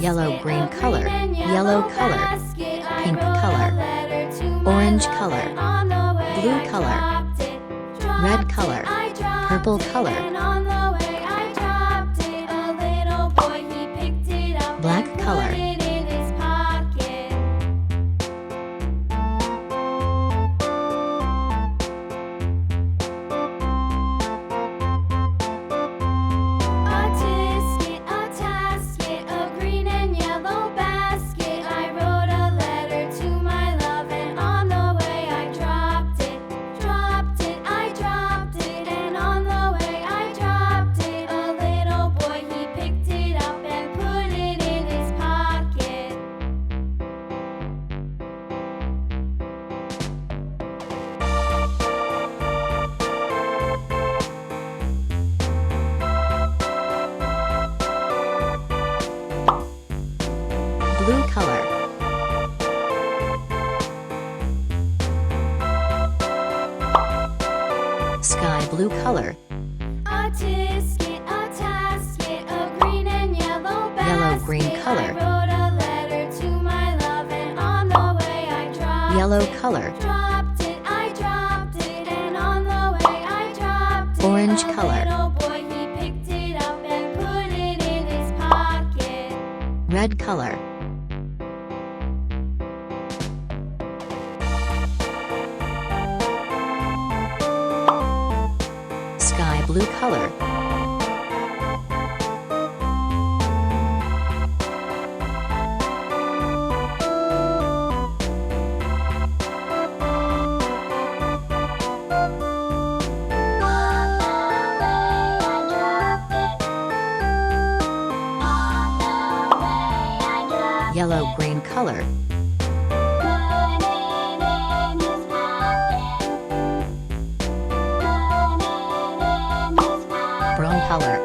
yellow green color, yellow color, pink color, orange color, blue color, red color, purple color, black color, blue color, sky blue color, yellow green color, yellow color, orange color, red color, sky blue color, yellow green color, brown color,